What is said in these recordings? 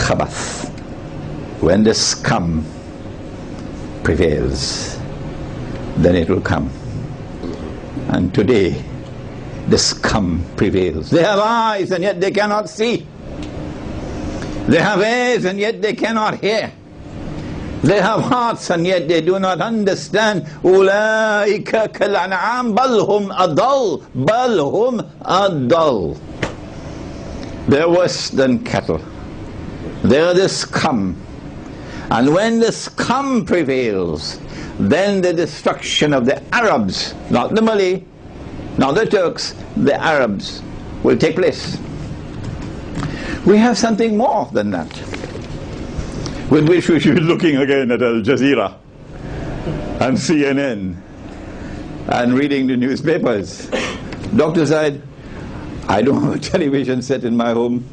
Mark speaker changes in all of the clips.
Speaker 1: khabath, when the scum prevails, then it will come. And today, the scum prevails. They have eyes and yet they cannot see. They have ears and yet they cannot hear. They have hearts and yet they do not understand. أُولَٰئِكَ كَالْأَنْعَامِ بَلْ هُمْ أَضَلُّ بَلْ هُمْ أَضَلُّ. They're worse than cattle. They're the scum. And when the scum prevails, then the destruction of the Arabs, not the Malay, not the Turks, the Arabs will take place. We have something more than that, with which we should be looking again at Al Jazeera and CNN and reading the newspapers. Dr. Zaid, I don't have a television set in my home,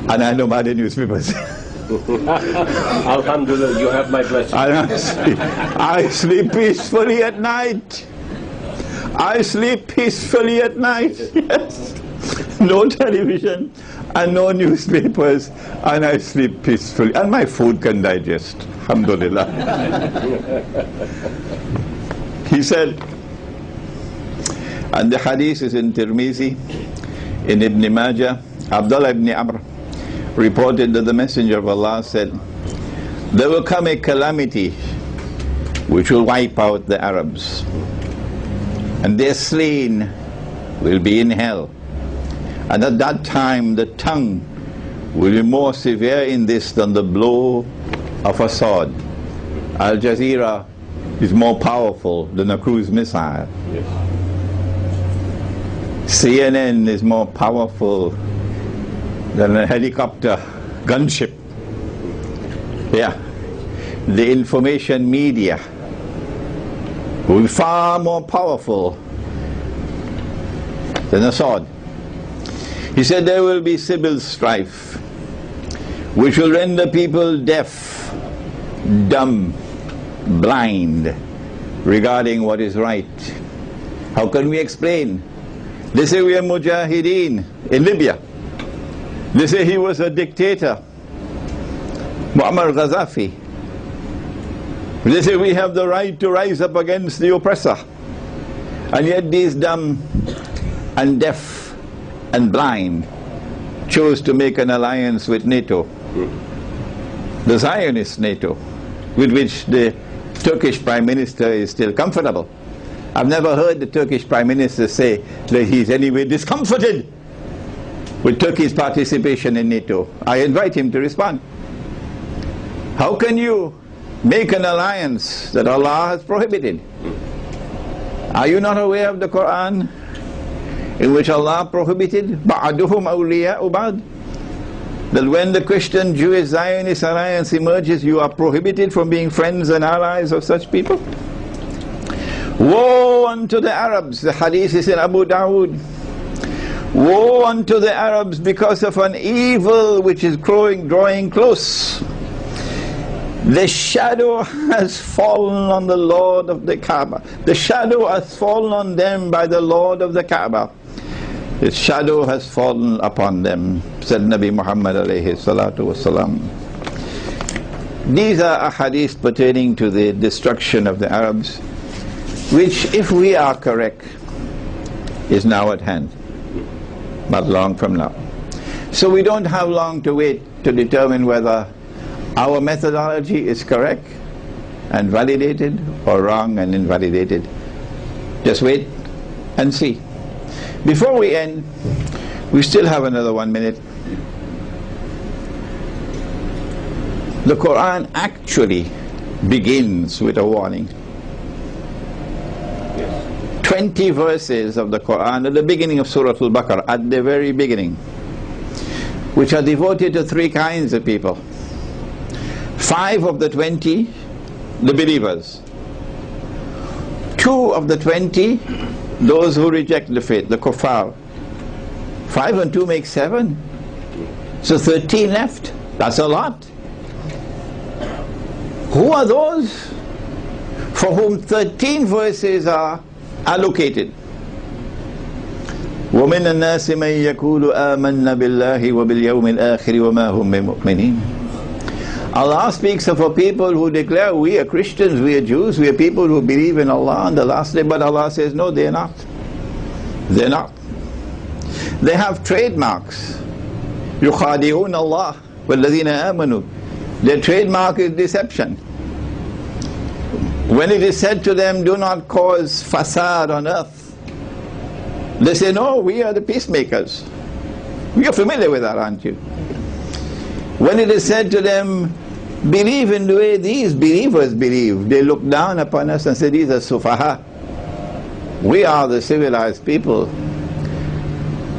Speaker 1: and I don't buy the newspapers.
Speaker 2: Alhamdulillah, you have my blessing.
Speaker 1: I sleep peacefully at night. I sleep peacefully at night. Yes. No television and no newspapers, and I sleep peacefully. And my food can digest. Alhamdulillah. He said, and the hadith is in Tirmizi, in Ibn Majah, Abdullah ibn Amr reported that the Messenger of Allah said, there will come a calamity which will wipe out the Arabs, and their slain will be in hell. And at that time the tongue will be more severe in this than the blow of a sword. Al Jazeera is more powerful than a cruise missile. Yes. CNN is more powerful than a helicopter gunship. Yeah. The information media will be far more powerful than a sword. He said there will be civil strife which will render people deaf, dumb, blind regarding what is right. How can we explain? They say we are mujahideen in Libya. They say he was a dictator, Muammar Gaddafi. They say we have the right to rise up against the oppressor. And yet these dumb and deaf and blind chose to make an alliance with NATO, the Zionist NATO, with which the Turkish Prime Minister is still comfortable. I've never heard the Turkish Prime Minister say that he's anyway discomforted with Turkey's participation in NATO. I invite him to respond. How can you make an alliance that Allah has prohibited? Are you not aware of the Quran, in which Allah prohibited ba'aduhum awliya'u ba'd? That when the Christian, Jewish, Zionist alliance emerges, you are prohibited from being friends and allies of such people? Woe unto the Arabs, the hadith is in Abu Dawood. Woe unto the Arabs because of an evil which is drawing close. The shadow has fallen on the Lord of the Kaaba. The shadow has fallen on them by the Lord of the Kaaba. Its shadow has fallen upon them, said Nabi Muhammad alayhi salatu wasalam. These are ahadith pertaining to the destruction of the Arabs, which, if we are correct, is now at hand, not long from now. So we don't have long to wait to determine whether our methodology is correct and validated or wrong and invalidated. Just wait and see. Before we end, we still have another 1 minute. The Quran actually begins with a warning. 20 verses of the Quran at the beginning of Surah Al-Baqarah, at the very beginning, which are devoted to three kinds of people. 5 of the 20, the believers. 2 of the 20, those who reject the faith, the kuffar. 5 and 2 make 7. So 13 left. That's a lot. Who are those for whom 13 verses are allocated? ومن الناس من يقول آمنا بالله وباليوم الآخر وما هم بمؤمنين. Allah speaks of a people who declare, we are Christians, we are Jews, we are people who believe in Allah on the last day, but Allah says, no, they are not. They're not. They have trademarks. يخادعون الله والذين آمنوا. Their trademark is deception. When it is said to them, do not cause fasad on earth, they say, no, we are the peacemakers. You're familiar with that, aren't you? When it is said to them, believe in the way these believers believe, they look down upon us and say, these are sufaha. We are the civilized people.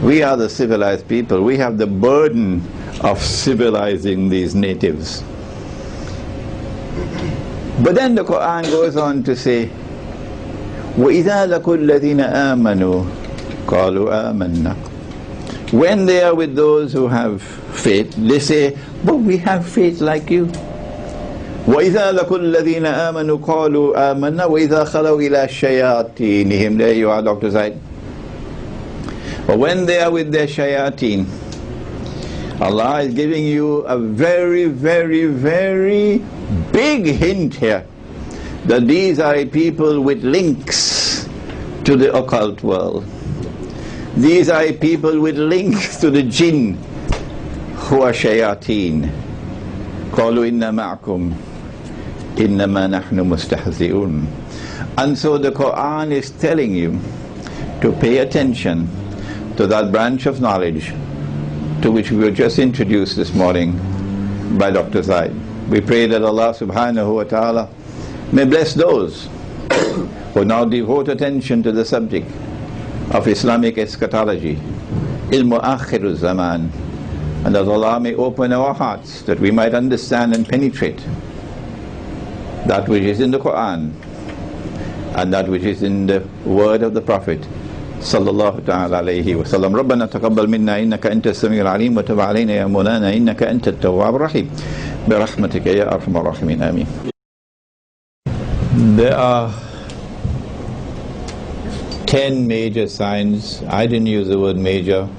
Speaker 1: We are the civilized people. We have the burden of civilizing these natives. But then the Quran goes on to say, وَإِذَا لَقُوا الَّذِينَ آمَنُوا قَالُوا آمَنَّا. When they are with those who have faith, they say, but we have faith like you. وَإِذَا لَقُوا الَّذِينَ آمَنُوا قَالُوا آمَنَّا وَإِذَا خَلَوْا إِلَى شَيَاطِينِهِمْ. There you are, Dr. Zaid. But when they are with their shayateen, Allah is giving you a very, very, very big hint here that these are people with links to the occult world. These are people with links to the jinn who are shayateen. قَالُوا إِنَّا مَعْكُمْ إِنَّمَا نَحْنُ مُسْتَهْزِئُونَ. And so the Quran is telling you to pay attention to that branch of knowledge to which we were just introduced this morning by Dr. Zaid. We pray that Allah subhanahu wa ta'ala may bless those who now devote attention to the subject of Islamic eschatology, ilmu akhirul zaman, and that Allah may open our hearts that we might understand and penetrate that which is in the Quran and that which is in the word of the Prophet sallallahu ta'ala alayhi wa sallam. ربنا تقبل منا إنك أنت السميع العليم وتب علينا يا مولانا إنك أنت التواب الرحيم برحمتك يا أرحم الراحمين آمين. There are 10 major signs. I didn't use the word major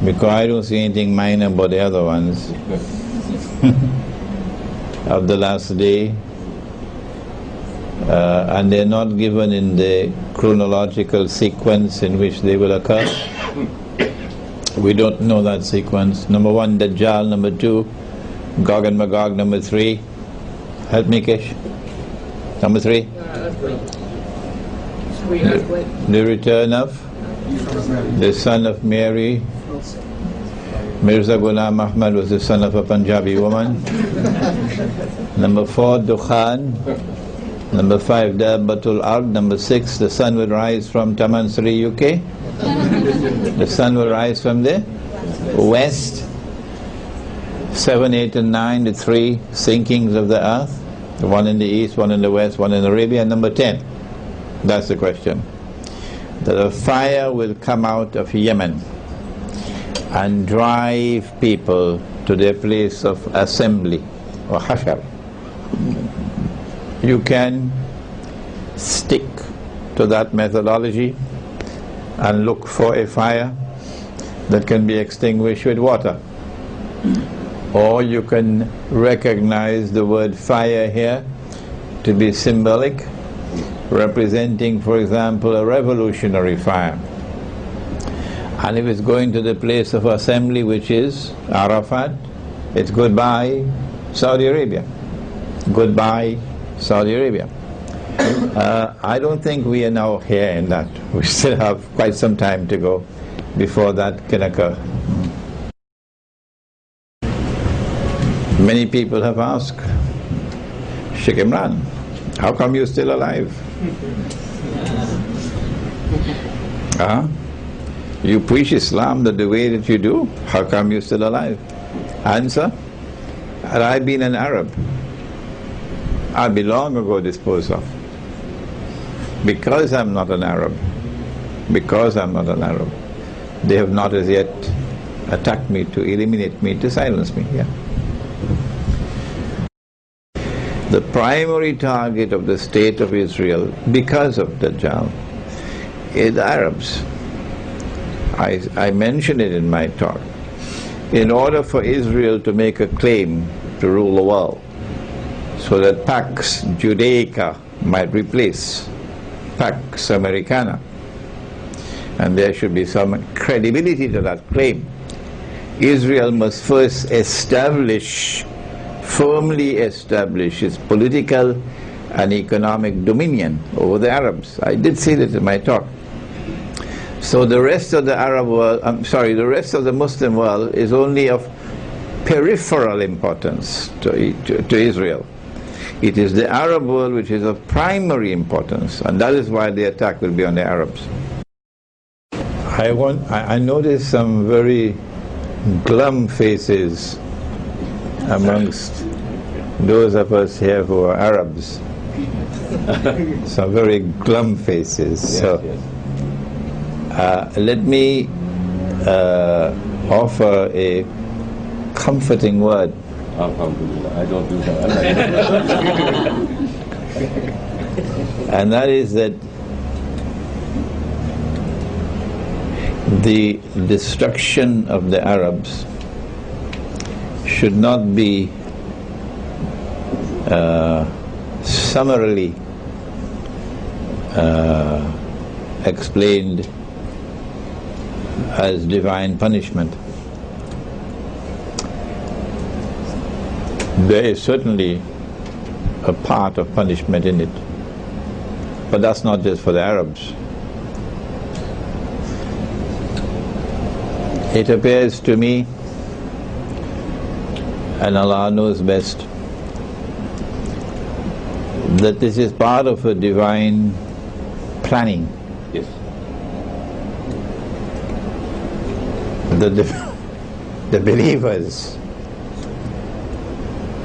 Speaker 1: because I don't see anything minor about the other ones of the last day, and they're not given in the chronological sequence in which they will occur. We don't know that sequence. Number 1, Dajjal. Number 2, Gog and Magog. Number 3, help me, Kish. Number 3, the return of the son of Mary. Mirza Ghulam Ahmad was the son of a Punjabi woman. Number 4, Dukhan. Number 5, Dabbatul Ard. Number 6, the sun will rise from Tamansri, UK. The sun will rise from the west. 7, 8 and 9, the 3 sinkings of the earth. One in the east, one in the west, one in Arabia. And number 10, that's the question, that a fire will come out of Yemen and drive people to their place of assembly, or hashar. You can stick to that methodology and look for a fire that can be extinguished with water. Or you can recognize the word fire here to be symbolic, representing, for example, a revolutionary fire. And if it's going to the place of assembly, which is Arafat, it's goodbye Saudi Arabia. Goodbye Saudi Arabia. I don't think we are now here in that. We still have quite some time to go before that can occur. Many people have asked, Sheikh Imran, how come you're still alive? You preach Islam the way that you do, how come you're still alive? Answer, had I been an Arab, I'd be long ago disposed of. Because I'm not an Arab, they have not as yet attacked me to eliminate me, to silence me. Yeah. The primary target of the state of Israel, because of Dajjal, is the Arabs. I mentioned it in my talk. In order for Israel to make a claim to rule the world, so that Pax Judaica might replace Pax Americana, and there should be some credibility to that claim, Israel must first firmly establish its political and economic dominion over the Arabs. I did say that in my talk. So the rest of the the rest of the Muslim world is only of peripheral importance to Israel. It is the Arab world which is of primary importance, and that is why the attack will be on the Arabs. I noticed some very glum faces amongst those of us here who are Arabs. Some very glum faces.
Speaker 2: Yes,
Speaker 1: so
Speaker 2: yes.
Speaker 1: Let me offer a comforting word.
Speaker 2: Alhamdulillah, I don't do that.
Speaker 1: And that is that the destruction of the Arabs should not be summarily explained as divine punishment. There is certainly a part of punishment in it, but that's not just for the Arabs. It appears to me, and Allah knows best, that this is part of a divine planning.
Speaker 2: Yes.
Speaker 1: The believers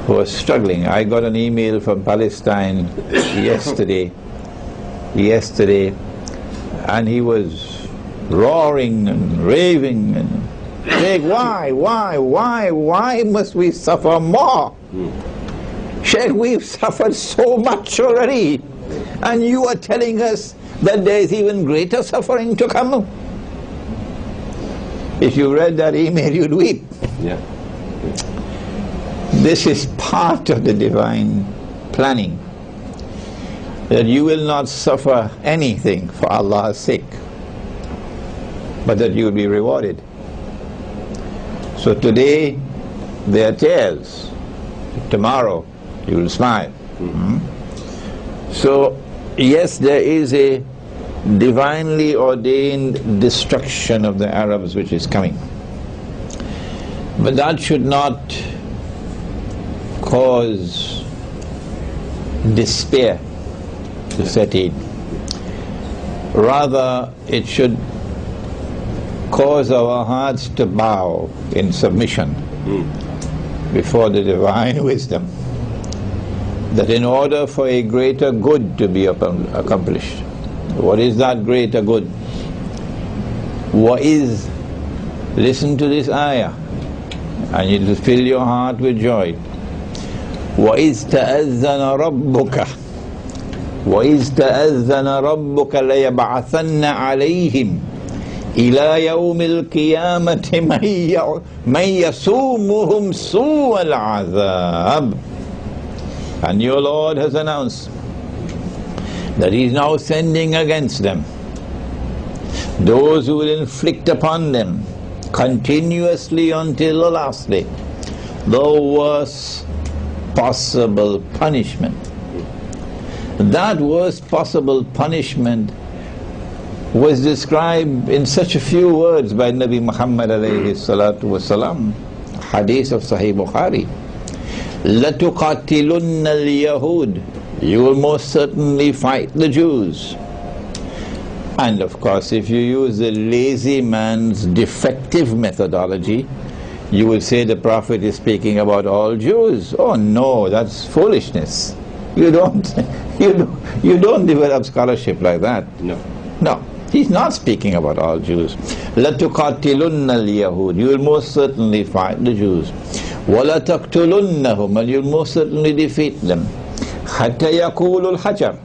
Speaker 1: who are struggling. I got an email from Palestine yesterday, and he was roaring and raving and saying, why must we suffer more? Sheikh, we've suffered so much already, and you are telling us that there is even greater suffering to come. If you read that email, you'd weep.
Speaker 2: Yeah.
Speaker 1: This is part of the divine planning, that you will not suffer anything for Allah's sake, but that you will be rewarded. So today there are tears, tomorrow you will smile. So yes, there is a divinely ordained destruction of the Arabs which is coming, but that should not cause despair to set in. Rather, it should cause our hearts to bow in submission before the divine wisdom, that in order for a greater good to be accomplished, what is that greater good? What is, listen to this ayah, and it will fill your heart with joy. وَإِذْ تَأَذَّنَ رَبُّكَ لَيَبْعَثَنَّ عَلَيْهِمْ إِلَى يَوْمِ الْقِيَامَةِ مَنْ يَسُومُهُمْ سُوءَ الْعَذَابِ. And your Lord has announced that He is now sending against them those who will inflict upon them continuously until the last day the worst possible punishment. That worst possible punishment was described in such a few words by Nabi Muhammad alayhi salatu wasalam. Hadith of Sahih Bukhari. لَتُقَاتِلُنَّ الْيَهُودِ, you will most certainly fight the Jews. And of course, if you use the lazy man's defective methodology, you will say the Prophet is speaking about all Jews. Oh no, that's foolishness. You don't develop scholarship like that. No, he's not speaking about all Jews. لَتُقَاتِلُنَّ الْيَهُودِ, you will most certainly fight the Jews. وَلَتَقْتُلُنَّهُمْ, and you will most certainly defeat them. حَتَّى يَقُولُ الْحَجَرُ,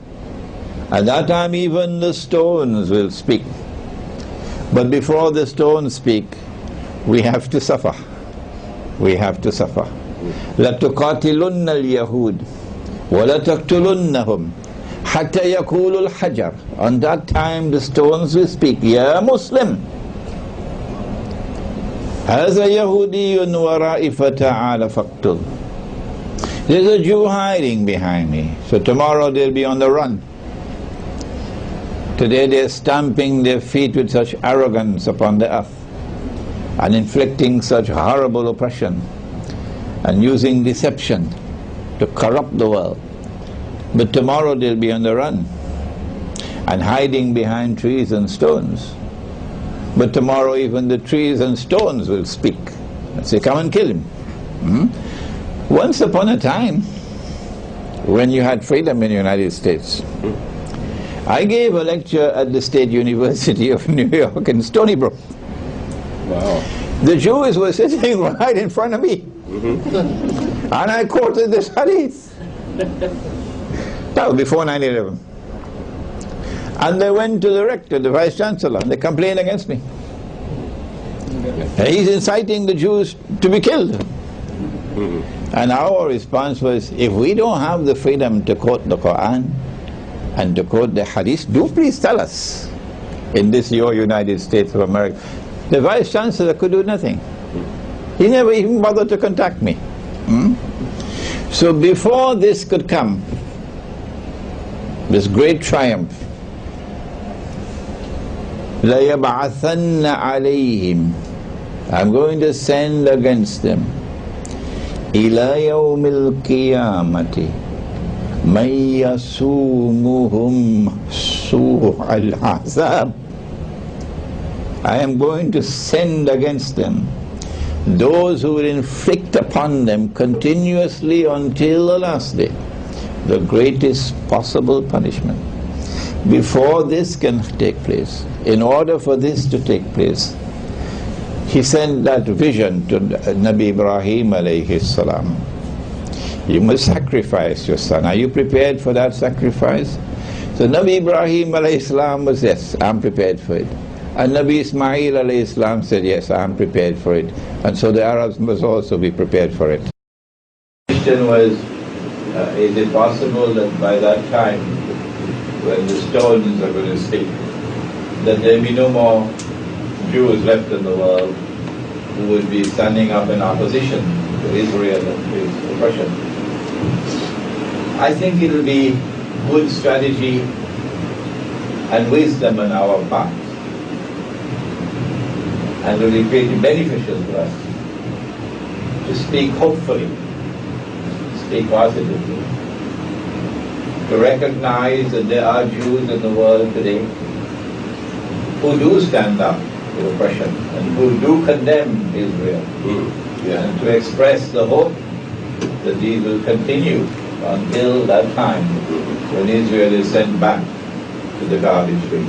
Speaker 1: at that time even the stones will speak. But before the stones speak, we have to suffer. We have to suffer. لَتُقَاتِلُنَّ الْيَهُودِ وَلَتَقْتُلُنَّهُمْ حَتَّى يَقُولُ الْحَجَرُ. On that time the stones will speak, Ya Muslim, هَذَا يَهُودِيٌّ وَرَائِي فَتَعَالَ فَاقْتُلْ. There's a Jew hiding behind me, so tomorrow they'll be on the run. Today they're stamping their feet with such arrogance upon the earth and inflicting such horrible oppression and using deception to corrupt the world. But tomorrow they'll be on the run and hiding behind trees and stones. But tomorrow even the trees and stones will speak and say, come and kill him. Once upon a time, when you had freedom in the United States, I gave a lecture at the State University of New York in Stony Brook.
Speaker 2: Wow.
Speaker 1: The Jews were sitting right in front of me. And I quoted this hadith. That was before 9/11. And they went to the rector, the vice chancellor, and they complained against me. He's inciting the Jews to be killed. And our response was, if we don't have the freedom to quote the Quran and to quote the Hadith, do please tell us in this your United States of America. The Vice Chancellor could do nothing. He never even bothered to contact me. So before this could come, this great triumph, لَيَبْعَثَنَّ عَلَيْهِمْ, I'm going to send against them, إِلَى يَوْمِ الْقِيَامَةِ مَنْ يَسُومُهُمْ سُوءَ الْعَذَابِ. I am going to send against them those who will inflict upon them continuously until the last day the greatest possible punishment. Before this can take place, in order for this to take place, he sent that vision to Nabi Ibrahim alayhi salam. You must sacrifice your son. Are you prepared for that sacrifice? So Nabi Ibrahim alayhi salam was, yes, I'm prepared for it. And Nabi Ismail alayhi salam said, yes, I'm prepared for it. And so the Arabs must also be prepared for it. The question was, is it possible that by that time, when the stones are going to speak, that there will be no more Jews left in the world who would be standing up in opposition to Israel and its oppression? I think it will be good strategy and wisdom on our part, and will be greatly beneficial to us to speak hopefully, speak positively, to recognize that there are Jews in the world today who do stand up to oppression and who do condemn Israel, and to express the hope that these will continue until that time when Israel is sent back to the garbage bin.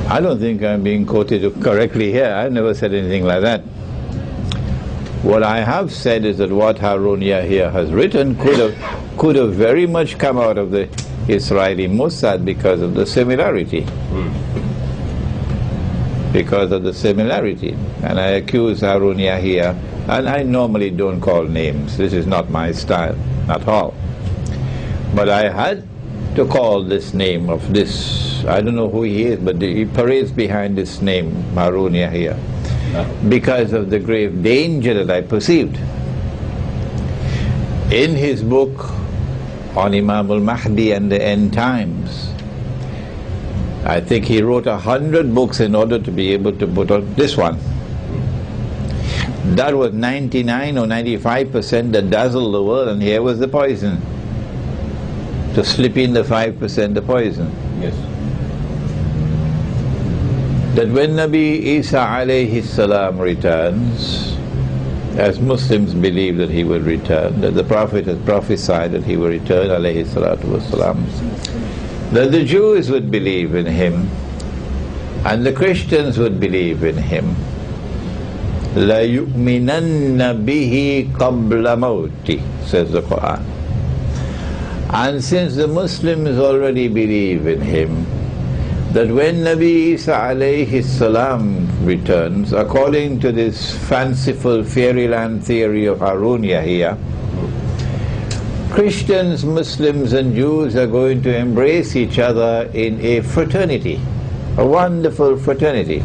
Speaker 1: I don't think I'm being quoted correctly here. I've never said anything like that. What I have said is that what Harun Yahya has written could have very much come out of the Israeli Mossad because of the similarity. Because of the similarity. And I accuse Harun Yahya, and I normally don't call names. This is not my style, at all. But I had to call this name of this, I don't know who he is, but he parades behind this name, Harun Yahya, because of the grave danger that I perceived. In his book on Imam al-Mahdi and the end times, I think he wrote 100 books in order to be able to put on this one. That was 99 or 95% that dazzled the world, and here was the poison. To slip in the 5% the poison.
Speaker 2: Yes.
Speaker 1: That when Nabi Isa alayhi salam returns, as Muslims believe that he will return, that the Prophet has prophesied that he will return alayhi salatu wasalam, that the Jews would believe in him and the Christians would believe in him. La yu'minanna bihi qabla mawti, says the Quran. And since the Muslims already believe in him, that when Nabi Isa alayhi salam returns, according to this fanciful fairyland theory of Harunya here, Christians, Muslims and Jews are going to embrace each other in a fraternity, a wonderful fraternity.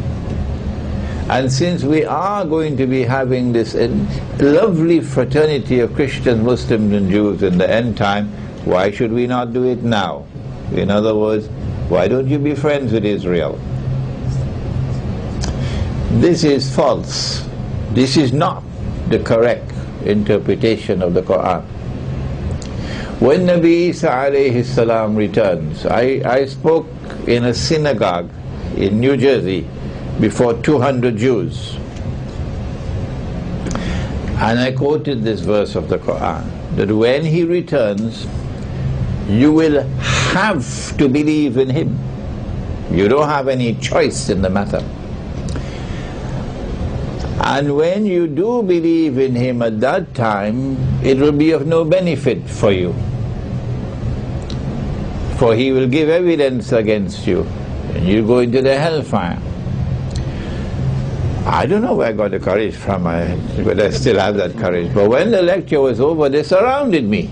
Speaker 1: And since we are going to be having this lovely fraternity of Christians, Muslims and Jews in the end time, why should we not do it now? In other words, why don't you be friends with Israel? This is false. This is not the correct interpretation of the Quran. When Nabi Isa alayhi salam returns, I spoke in a synagogue in New Jersey before 200 Jews. And I quoted this verse of the Quran, that when he returns, you will have to believe in him. You don't have any choice in the matter. And when you do believe in him at that time, it will be of no benefit for you. For he will give evidence against you, and you go into the hellfire. I don't know where I got the courage from, but I still have that courage. But when the lecture was over, they surrounded me.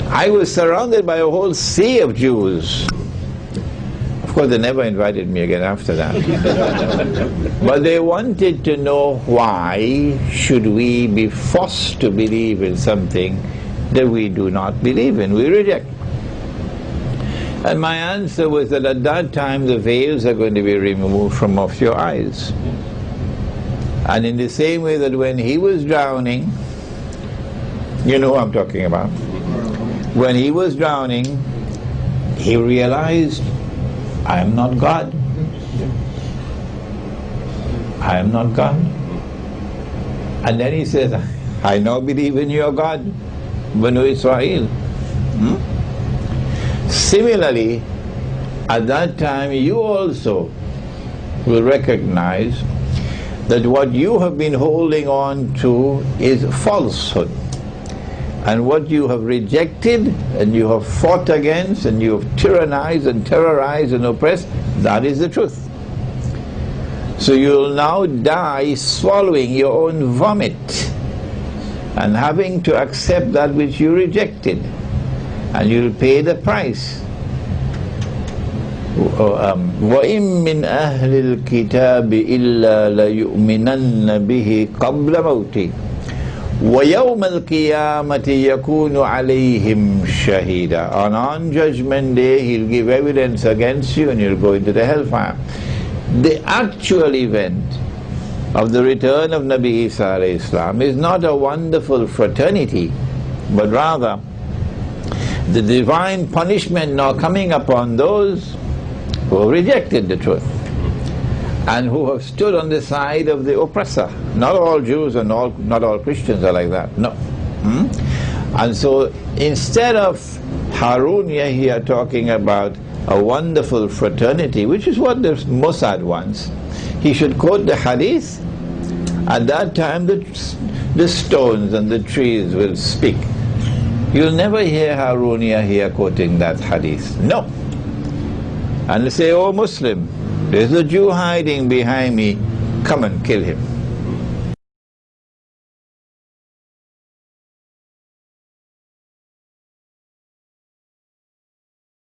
Speaker 1: I was surrounded by a whole sea of Jews. Of course, they never invited me again after that. But they wanted to know, why should we be forced to believe in something that we do not believe in, we reject? And my answer was that at that time the veils are going to be removed from off your eyes. And in the same way that when he was drowning, you know who I'm talking about, when he was drowning, he realized, I am not God. I am not God. And then he says, I now believe in your God, Banu Israel. Similarly, at that time you also will recognize that what you have been holding on to is falsehood. And what you have rejected and you have fought against and you have tyrannized and terrorized and oppressed, that is the truth. So you'll now die swallowing your own vomit and having to accept that which you rejected. And you'll pay the price. وَإِن مِّنْ أَهْلِ الْكِتَابِ إِلَّا لَيُؤْمِنَنَّ بِهِ قَبْلَ مَوْتِهِ وَيَوْمَ الْقِيَامَةِ يَكُونُ عَلَيْهِمْ شَهِيدًا. On Judgment Day, he'll give evidence against you and you'll go into the hellfire. The actual event of the return of Nabi Isa alayhi salam is not a wonderful fraternity, but rather the divine punishment now coming upon those who have rejected the truth and who have stood on the side of the oppressor. Not all Jews and not all Christians are like that, no. And so instead of Harunya here talking about a wonderful fraternity, which is what the Mossad wants, he should quote the Hadith. At that time the stones and the trees will speak. You'll never hear Harunya here quoting that Hadith, no. And they say, oh Muslim, there's a Jew hiding behind me, come and kill him.